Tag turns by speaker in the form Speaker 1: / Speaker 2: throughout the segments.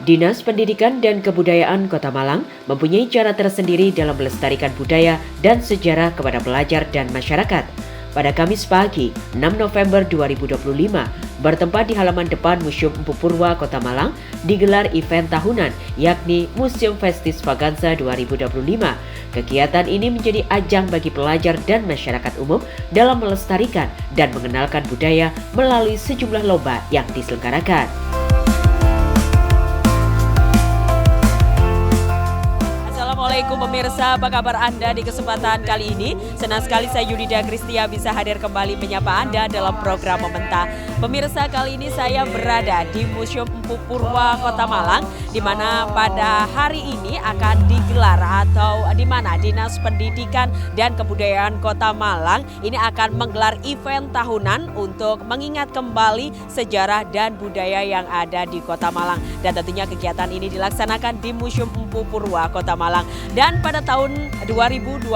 Speaker 1: Dinas Pendidikan dan Kebudayaan Kota Malang mempunyai cara tersendiri dalam melestarikan budaya dan sejarah kepada pelajar dan masyarakat. Pada Kamis pagi, 6 November 2025, bertempat di halaman depan Museum Empu Purwa Kota Malang, digelar event tahunan, yakni Museum Festis Vaganza 2025. Kegiatan ini menjadi ajang bagi pelajar dan masyarakat umum dalam melestarikan dan mengenalkan budaya melalui sejumlah lomba yang diselenggarakan.
Speaker 2: Assalamualaikum pemirsa, apa kabar Anda di kesempatan kali ini? Senang sekali saya Yudhida Kristia bisa hadir kembali menyapa Anda dalam program Mementa. Pemirsa, kali ini saya berada di Museum Empu Purwa Kota Malang, di mana pada hari ini akan digelar atau di mana Dinas Pendidikan dan Kebudayaan Kota Malang ini akan menggelar event tahunan untuk mengingat kembali sejarah dan budaya yang ada di Kota Malang. Dan tentunya kegiatan ini dilaksanakan di Museum Empu Purwa Kota Malang. Dan pada tahun 2025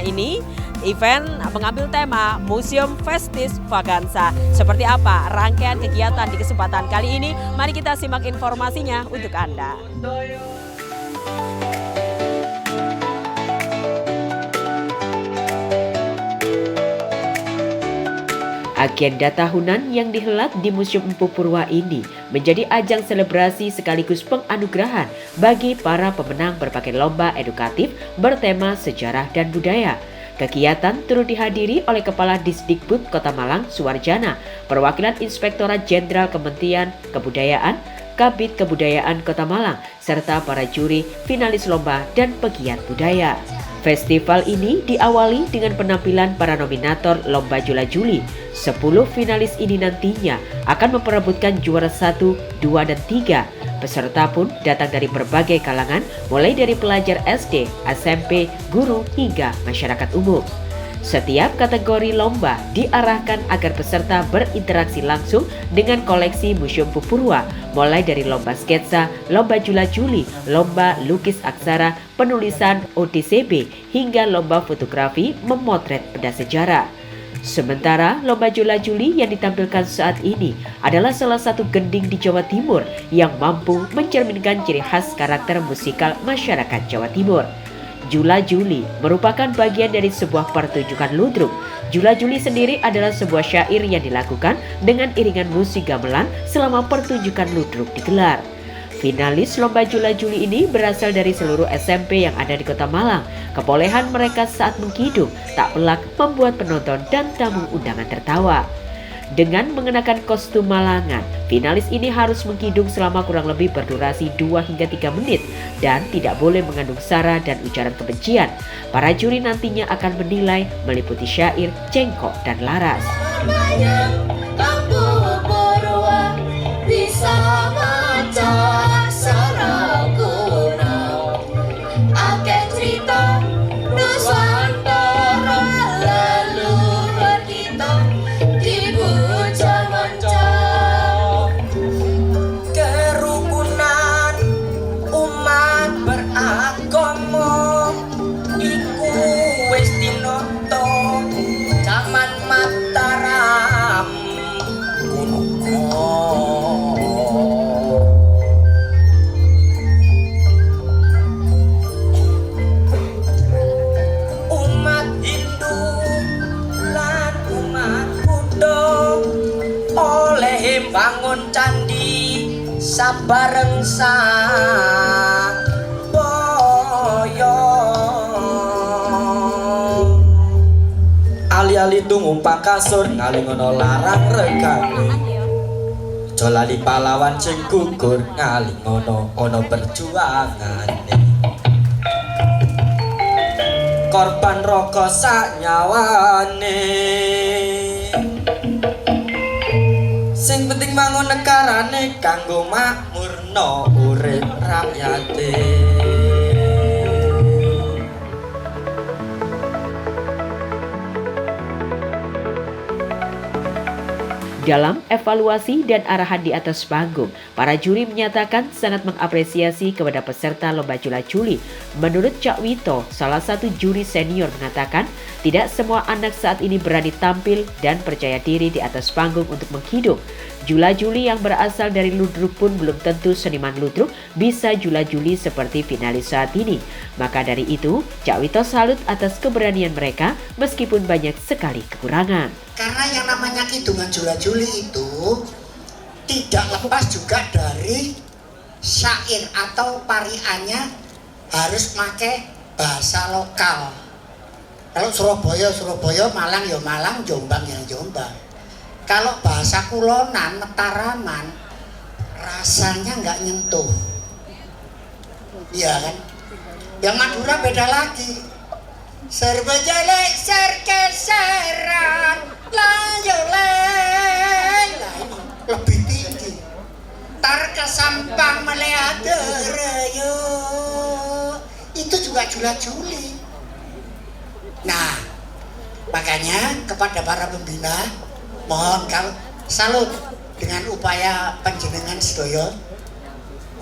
Speaker 2: ini, event mengambil tema Museum Festis Vaganza. Seperti apa rangkaian kegiatan di kesempatan kali ini? Mari kita simak informasinya untuk Anda.
Speaker 1: Agenda tahunan yang dihelat di Museum Empu Purwa ini menjadi ajang selebrasi sekaligus penganugerahan bagi para pemenang berbagai lomba edukatif bertema sejarah dan budaya. Kegiatan turut dihadiri oleh Kepala Disdikbud Kota Malang Suwarjana, perwakilan Inspektorat Jenderal Kementerian Kebudayaan, Kabid Kebudayaan Kota Malang, serta para juri, finalis lomba, dan pegiat budaya. Festival ini diawali dengan penampilan para nominator Lomba Jula Juli. 10 finalis ini nantinya akan memperebutkan juara 1, 2, dan 3. Peserta pun datang dari berbagai kalangan, mulai dari pelajar SD, SMP, guru, hingga masyarakat umum. Setiap kategori lomba diarahkan agar peserta berinteraksi langsung dengan koleksi Museum Empu Purwa, mulai dari lomba sketsa, lomba Jula Juli, lomba lukis aksara, penulisan OTCB, hingga lomba fotografi memotret benda sejarah. Sementara lomba Jula Juli yang ditampilkan saat ini adalah salah satu gending di Jawa Timur yang mampu mencerminkan ciri khas karakter musikal masyarakat Jawa Timur. Jula Juli merupakan bagian dari sebuah pertunjukan ludruk. Jula Juli sendiri adalah sebuah syair yang dilakukan dengan iringan musik gamelan selama pertunjukan ludruk digelar. Finalis lomba Jula Juli ini berasal dari seluruh SMP yang ada di Kota Malang. Kebolehan mereka saat mengkidung tak pelak membuat penonton dan tamu undangan tertawa. Dengan mengenakan kostum Malangan, finalis ini harus mengkidung selama kurang lebih berdurasi 2 hingga 3 menit dan tidak boleh mengandung sara dan ujaran kebencian. Para juri nantinya akan menilai meliputi syair, cengkok, dan laras.
Speaker 3: Bangun candi sabareng sang boyo ali-ali tumumpang kasur ngalingono larang regane jolali pahlawan sing gugur ngalingono ono perjuangane korban roko sak nyawane sing penting bangun negarane kanggo makmurno urip rakyate.
Speaker 1: Dalam evaluasi dan arahan di atas panggung, para juri menyatakan sangat mengapresiasi kepada peserta Lomba Jula Juli. Menurut Cak Wito, salah satu juri senior mengatakan, tidak semua anak saat ini berani tampil dan percaya diri di atas panggung untuk menghidung. Jula-juli yang berasal dari ludruk pun belum tentu seniman ludruk bisa jula-juli seperti finalis saat ini. Maka dari itu, Cak Wito salut atas keberanian mereka meskipun banyak sekali kekurangan.
Speaker 4: Karena yang namanya kidungan jula-juli itu tidak lepas juga dari syair atau pariannya harus pakai bahasa lokal. Kalau Surabaya, Malang ya Malang, Jombang ya Jombang. Kalau bahasa kulonan, Mataraman, rasanya nggak nyentuh. Iya kan? Yang Madura beda lagi. Serba jelek serkeseran, layoleng. Nah ini lebih tinggi. Tar kesampang melihat dereyo. Itu juga jula-juli. Nah, makanya kepada para pembina, mohon kau salut dengan upaya panjenengan sedoyo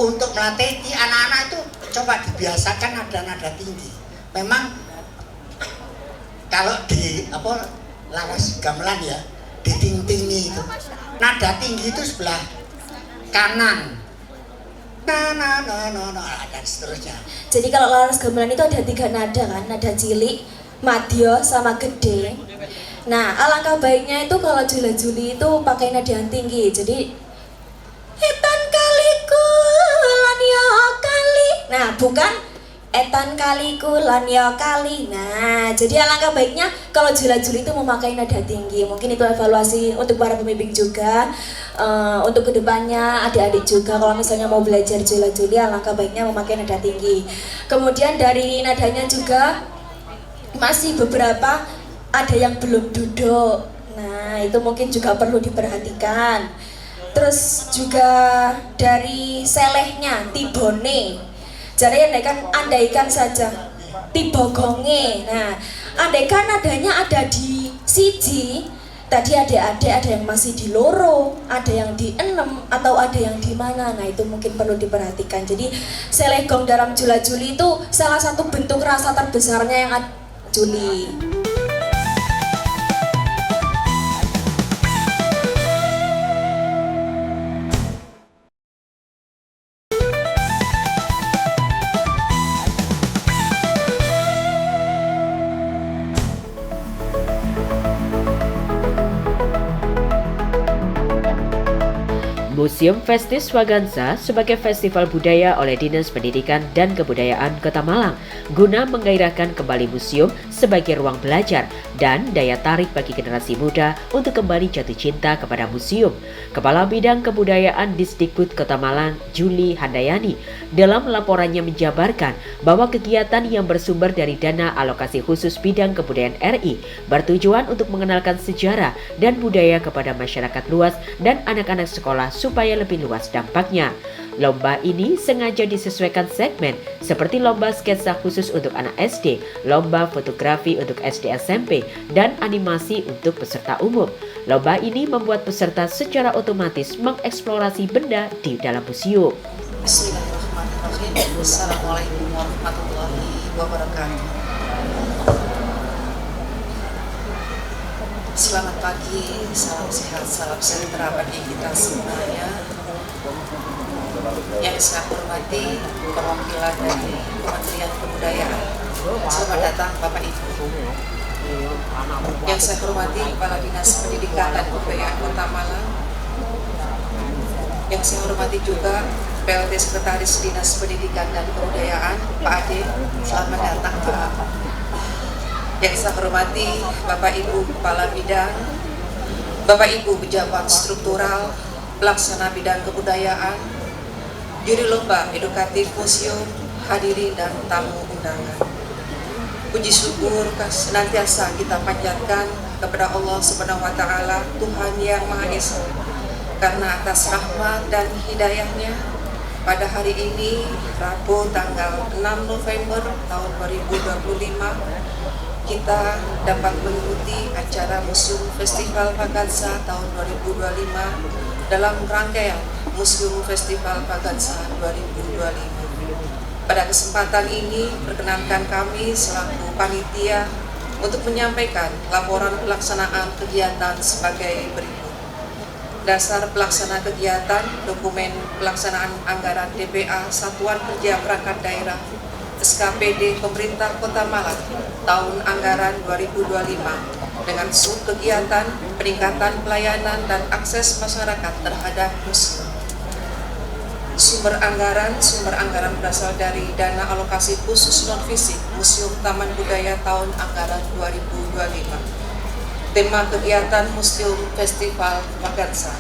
Speaker 4: untuk melatih anak-anak itu coba dibiasakan nada-nada tinggi. Memang kalau di laras gamelan ya, di ting-tingi itu nada tinggi itu sebelah kanan, nah dan seterusnya.
Speaker 5: Jadi kalau laras gamelan itu ada 3 nada kan, nada cilik, madya sama gede. Nah, alangkah baiknya itu kalau jula-juli itu pakai nada yang tinggi. Jadi etan kaliku lan yo kali. Nah, bukan etan kaliku lan yo kali. Nah, jadi alangkah baiknya kalau jula-juli itu memakai nada tinggi. Mungkin itu evaluasi untuk para pembimbing juga. Untuk kedepannya adik-adik juga kalau misalnya mau belajar jula-juli, alangkah baiknya memakai nada tinggi. Kemudian dari nadanya juga masih beberapa ada yang belum duduk. Nah, itu mungkin juga perlu diperhatikan. Terus juga dari selehnya, tibone. Jadi andaikan saja tibogonge. Nah, andaikan nadanya ada di siji, tadi adik-adik ada yang masih di loro, ada yang di 6, atau ada yang di mana. Nah, itu mungkin perlu diperhatikan. Jadi seleh gong dalam jula-juli itu salah satu bentuk rasa terbesarnya yang ada juli.
Speaker 1: Museum Festis Wagansa sebagai festival budaya oleh Dinas Pendidikan dan Kebudayaan Kota Malang guna menggairahkan kembali museum sebagai ruang belajar dan daya tarik bagi generasi muda untuk kembali jatuh cinta kepada museum. Kepala Bidang Kebudayaan Disdikbud Kota Malang, Juli Handayani, dalam laporannya menjabarkan bahwa kegiatan yang bersumber dari dana alokasi khusus bidang kebudayaan RI bertujuan untuk mengenalkan sejarah dan budaya kepada masyarakat luas dan anak-anak sekolah supaya lebih luas dampaknya. Lomba ini sengaja disesuaikan segmen seperti lomba sketsa khusus untuk anak SD, lomba fotografi untuk SD SMP, dan animasi untuk peserta umum. Lomba ini membuat peserta secara otomatis mengeksplorasi benda di dalam museum.
Speaker 6: Bismillahirrahmanirrahim. Assalamualaikum warahmatullahi wabarakatuh. Selamat pagi, salam sehat, salam sejahtera bagi kita semuanya. Yang saya hormati perwakilan dari Kementerian Kebudayaan. Selamat datang Bapak Ibu. Yang saya hormati Kepala Dinas Pendidikan dan Kebudayaan Kota Malang. Yang saya hormati juga PLT Sekretaris Dinas Pendidikan dan Kebudayaan, Pak Ade. Selamat datang Pak. Yang saya hormati Bapak Ibu Kepala Bidang, Bapak Ibu Pejabat Struktural, Pelaksana Bidang Kebudayaan, Juri Lomba Edukatif Museum, hadirin dan tamu undangan. Puji syukur senantiasa kita panjatkan kepada Allah Subhanahu wa Ta'ala, Tuhan yang Maha Esa, karena atas rahmat dan hidayahnya pada hari ini, Rabu tanggal 6 November tahun 2025, kita dapat mengikuti acara Museum Festival Wagansa tahun 2025 dalam rangkaian Museum Festival Wagansa 2025. Pada kesempatan ini, perkenankan kami selaku panitia untuk menyampaikan laporan pelaksanaan kegiatan sebagai berikut. dasar pelaksana kegiatan, dokumen pelaksanaan anggaran DPA Satuan Kerja Perangkat Daerah SKPD Pemerintah Kota Malang tahun anggaran 2025 dengan kegiatan peningkatan pelayanan dan akses masyarakat terhadap museum. Sumber anggaran berasal dari dana alokasi khusus non-fisik Museum Taman Budaya tahun anggaran 2025. Tema kegiatan Museum Festival Vagansa.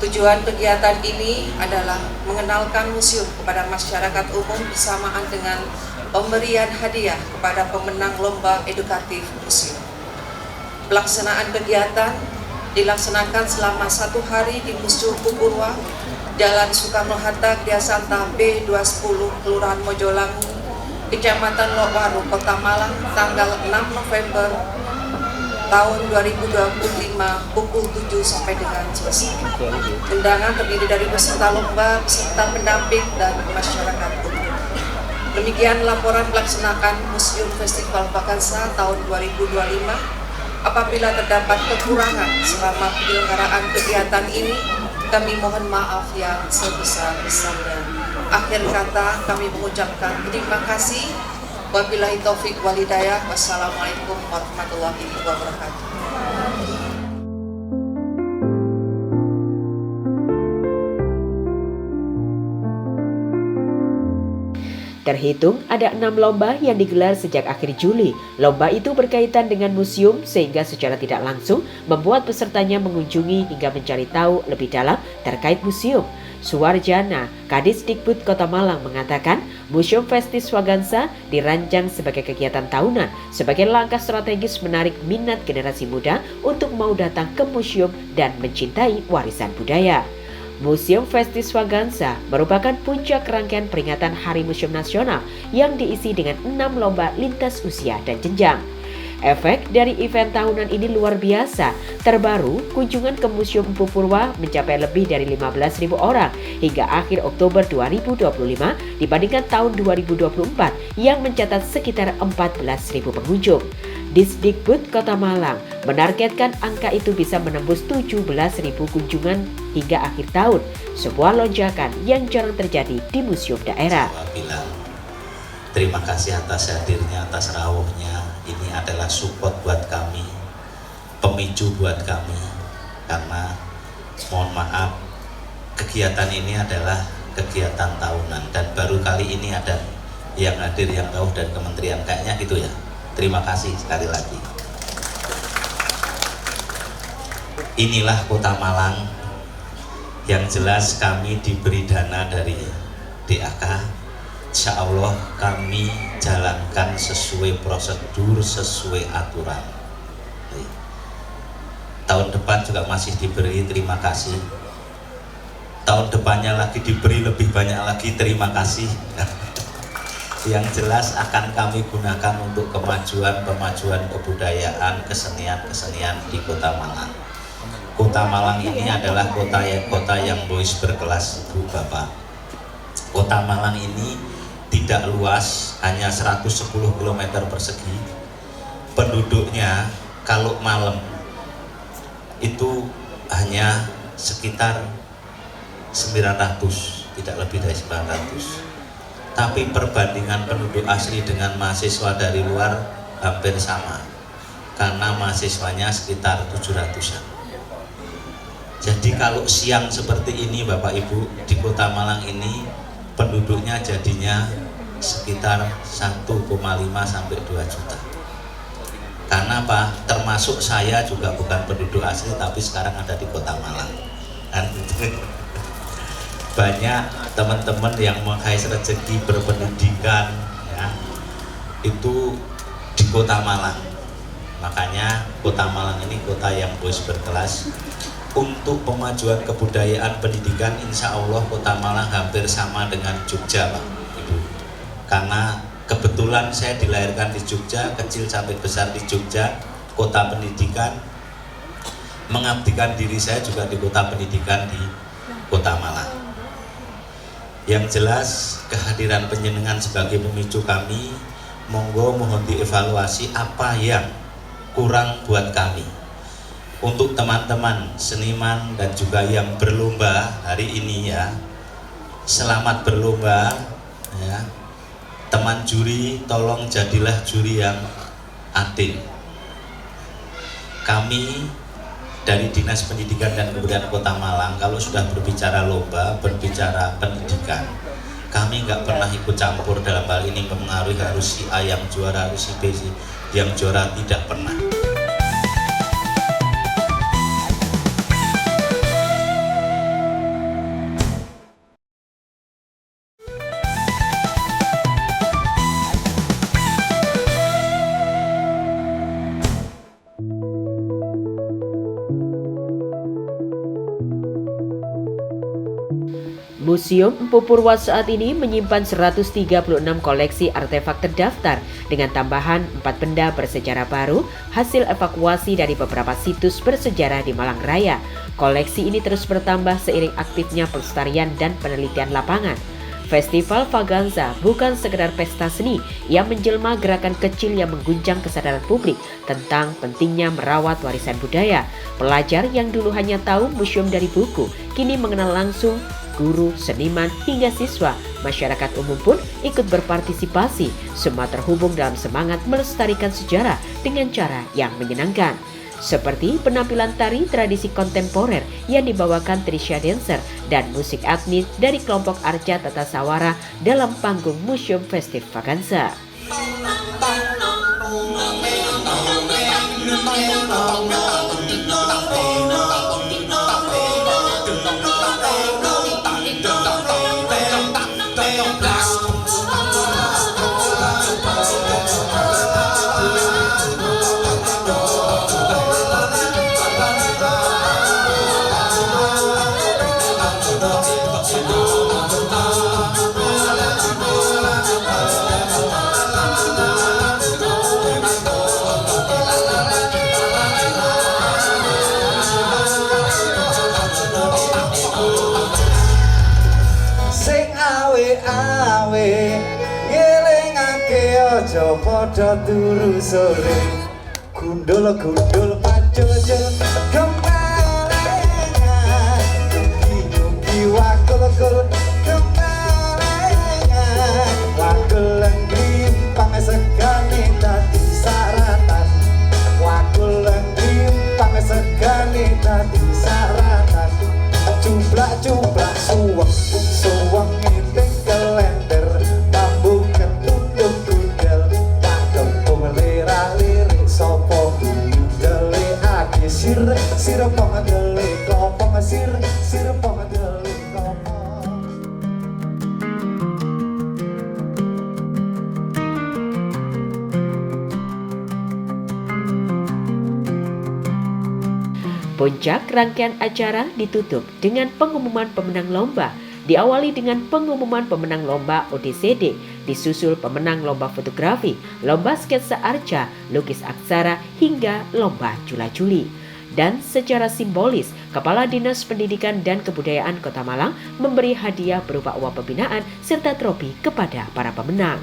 Speaker 6: Tujuan kegiatan ini adalah mengenalkan museum kepada masyarakat umum bersamaan dengan pemberian hadiah kepada pemenang lomba edukatif museum. Pelaksanaan kegiatan dilaksanakan selama 1 hari di Museum Pupurwa, Jalan Soekarno-Hatta, Griasanta B210, Kelurahan Mojolangu, Kecamatan Lokwaru, Kota Malang, tanggal 6 November tahun 2025 pukul 7 sampai dengan selesai. Undangan terdiri dari peserta lomba, peserta pendamping, dan masyarakat umum. Demikian laporan pelaksanaan Museum Festival Vagansa tahun 2025. Apabila terdapat kekurangan selama penyelenggaraan kegiatan ini, kami mohon maaf yang sebesar-besarnya. Akhir kata kami mengucapkan terima kasih. Wabillahi taufik wal hidayah. Wassalamualaikum warahmatullahi wabarakatuh.
Speaker 1: Terhitung ada 6 lomba yang digelar sejak akhir Juli. Lomba itu berkaitan dengan museum sehingga secara tidak langsung membuat pesertanya mengunjungi hingga mencari tahu lebih dalam terkait museum. Suwarjana, Kadisdikbud Kota Malang mengatakan Museum Festis Vagansa dirancang sebagai kegiatan tahunan sebagai langkah strategis menarik minat generasi muda untuk mau datang ke museum dan mencintai warisan budaya. Museum Festis Vagansa merupakan puncak rangkaian peringatan Hari Museum Nasional yang diisi dengan 6 lomba lintas usia dan jenjang. Efek dari event tahunan ini luar biasa. Terbaru, kunjungan ke Museum Pupurwa mencapai lebih dari 15.000 orang hingga akhir Oktober 2025 dibandingkan tahun 2024 yang mencatat sekitar 14.000 pengunjung. Disdikbud Kota Malang menargetkan angka itu bisa menembus 17.000 kunjungan hingga akhir tahun, sebuah lonjakan yang jarang terjadi di museum daerah.
Speaker 7: Terima kasih atas hadirnya, atas rawuhnya. Ini adalah support buat kami, pemicu buat kami. Karena mohon maaf, kegiatan ini adalah kegiatan tahunan dan baru kali ini ada yang hadir yang jauh dari kementerian kayaknya gitu ya. Terima kasih sekali lagi. Inilah Kota Malang. Yang jelas kami diberi dana dari DAK. Insya Allah kami jalankan sesuai prosedur, sesuai aturan. Tahun depan juga masih diberi, terima kasih. Tahun depannya lagi diberi lebih banyak lagi, terima kasih. Yang jelas akan kami gunakan untuk kemajuan kebudayaan, kesenian di Kota Malang. Kota Malang ini adalah kota yang berkelas, Ibu Bapak. Kota Malang ini tidak luas, hanya 110 km persegi. Penduduknya kalau malam itu hanya sekitar 900, tidak lebih dari 900. Tapi perbandingan penduduk asli dengan mahasiswa dari luar hampir sama, karena mahasiswanya sekitar 700-an. Jadi kalau siang seperti ini Bapak Ibu, di Kota Malang ini penduduknya jadinya sekitar 1,5 sampai 2 juta. Karena apa? Termasuk saya juga bukan penduduk asli tapi sekarang ada di Kota Malang. Banyak teman-teman yang mengais rezeki berpendidikan ya, itu di Kota Malang. Makanya Kota Malang ini kota yang berkelas. Untuk pemajuan kebudayaan pendidikan, insya Allah Kota Malang hampir sama dengan Jogja, Pak Ibu. Karena kebetulan saya dilahirkan di Jogja, kecil sampai besar di Jogja, kota pendidikan. Mengabdikan diri saya juga di kota pendidikan di Kota Malang. Yang jelas kehadiran panjenengan sebagai pemicu kami, monggo mohon dievaluasi apa yang kurang buat kami. untuk teman-teman seniman dan juga yang berlomba hari ini ya, selamat berlomba ya. Teman juri, tolong jadilah juri yang adil. Kami dari Dinas Pendidikan dan Kebudayaan Kota Malang kalau sudah berbicara lomba, berbicara pendidikan, kami nggak pernah ikut campur dalam hal ini mempengaruhi harus si A yang juara, harus si B yang juara, tidak pernah.
Speaker 1: Museum Empu Purwa saat ini menyimpan 136 koleksi artefak terdaftar dengan tambahan 4 benda bersejarah baru hasil evakuasi dari beberapa situs bersejarah di Malang Raya. Koleksi ini terus bertambah seiring aktifnya pelestarian dan penelitian lapangan. Festival Vaganza bukan sekedar pesta seni yang menjelma gerakan kecil yang mengguncang kesadaran publik tentang pentingnya merawat warisan budaya. Pelajar yang dulu hanya tahu museum dari buku, kini mengenal langsung guru, seniman, hingga siswa. Masyarakat umum pun ikut berpartisipasi, semua terhubung dalam semangat melestarikan sejarah dengan cara yang menyenangkan. Seperti penampilan tari tradisi kontemporer yang dibawakan Trisha Dancer dan musik etnis dari kelompok Arca Tata Sawara dalam panggung Museum Festif Vaganza.
Speaker 8: Aja padha turu sore gundul-gundul pacul-cul kemalengan nyuki wakul-kul kemalengan wakul ngrimpang segane dadi saratan wakul ngrimpang segane dadi saratan jumlah-jumlah suweng ngiting kelender bambu ketutup sir pengadele kopong sir pengadele kopong.
Speaker 1: Puncak rangkaian acara ditutup dengan pengumuman pemenang lomba. Diawali dengan pengumuman pemenang lomba ODCD, disusul pemenang lomba fotografi, lomba sketsa arca, lukis aksara, hingga lomba jula-juli. Dan secara simbolis, Kepala Dinas Pendidikan dan Kebudayaan Kota Malang memberi hadiah berupa uang pembinaan serta trofi kepada para pemenang.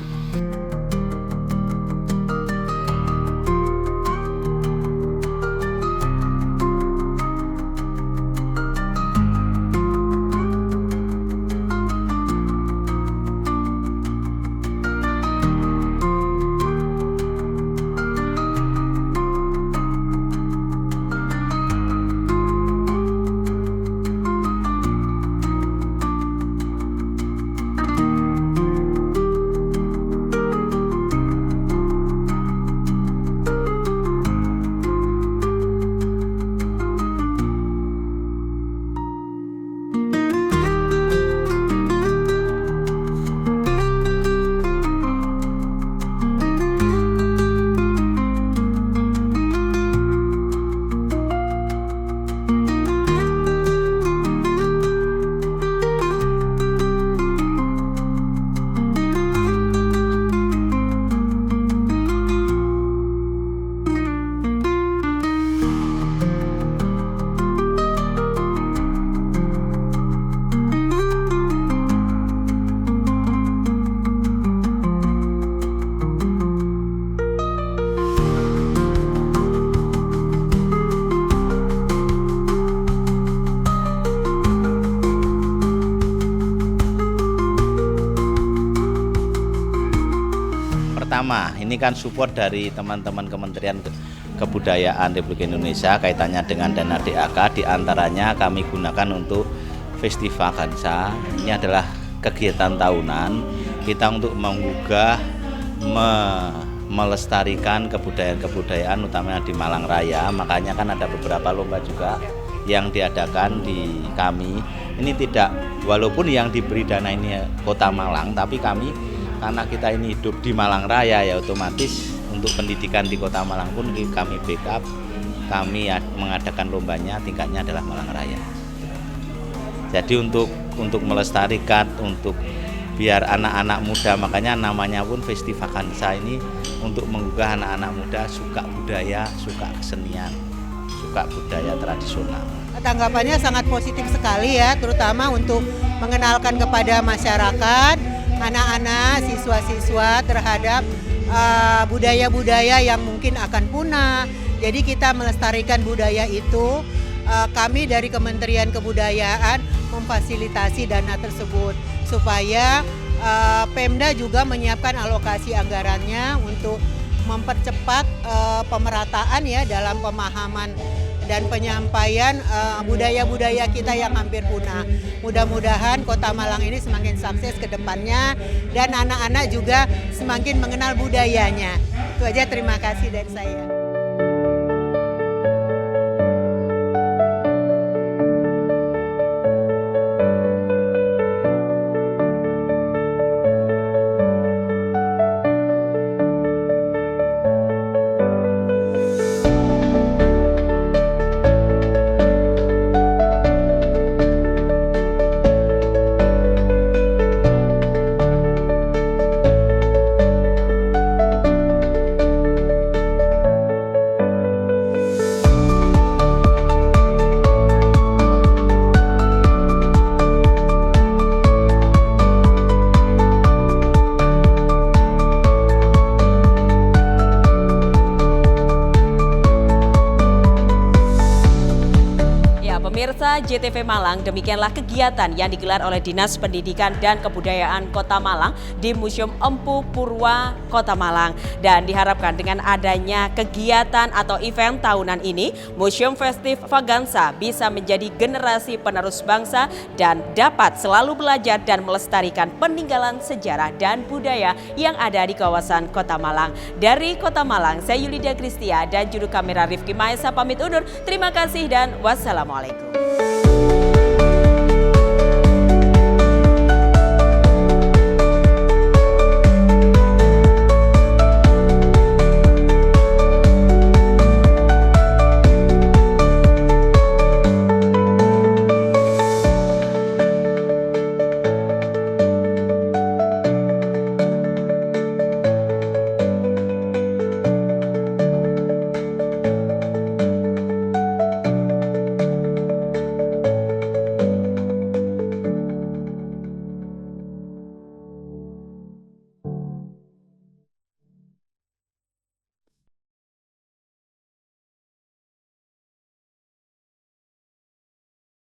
Speaker 7: Ini kan support dari teman-teman Kementerian Kebudayaan Republik Indonesia kaitannya dengan dana DAK, diantaranya kami gunakan untuk Festival Kansa. Ini adalah kegiatan tahunan kita untuk menggugah, melestarikan kebudayaan utamanya di Malang Raya. Makanya kan ada beberapa lomba juga yang diadakan di kami. Ini tidak, walaupun yang diberi dana ini Kota Malang, tapi kami karena kita ini hidup di Malang Raya ya otomatis untuk pendidikan di Kota Malang pun kami backup. Kami mengadakan lombanya tingkatnya adalah Malang Raya. Jadi untuk melestarikan, untuk biar anak-anak muda, makanya namanya pun Festival Kansa ini untuk menggugah anak-anak muda suka budaya, suka kesenian, suka budaya tradisional.
Speaker 9: Tanggapannya sangat positif sekali ya, terutama untuk mengenalkan kepada masyarakat, anak-anak, siswa-siswa terhadap budaya-budaya yang mungkin akan punah. Jadi kita melestarikan budaya itu. Kami dari Kementerian Kebudayaan memfasilitasi dana tersebut supaya Pemda juga menyiapkan alokasi anggarannya untuk mempercepat pemerataan ya dalam pemahaman dan penyampaian budaya-budaya kita yang hampir punah. Mudah-mudahan Kota Malang ini semakin sukses ke depannya dan anak-anak juga semakin mengenal budayanya. Itu aja, terima kasih dari saya.
Speaker 2: Pemirsa JTV Malang, demikianlah kegiatan yang digelar oleh Dinas Pendidikan dan Kebudayaan Kota Malang di Museum Empu Purwa Kota Malang. Dan diharapkan dengan adanya kegiatan atau event tahunan ini, Museum Festival Kansa bisa menjadi generasi penerus bangsa dan dapat selalu belajar dan melestarikan peninggalan sejarah dan budaya yang ada di kawasan Kota Malang. Dari Kota Malang, saya Yulida Kristia dan juru kamera Rifki Maesa pamit undur. Terima kasih dan wassalamualaikum.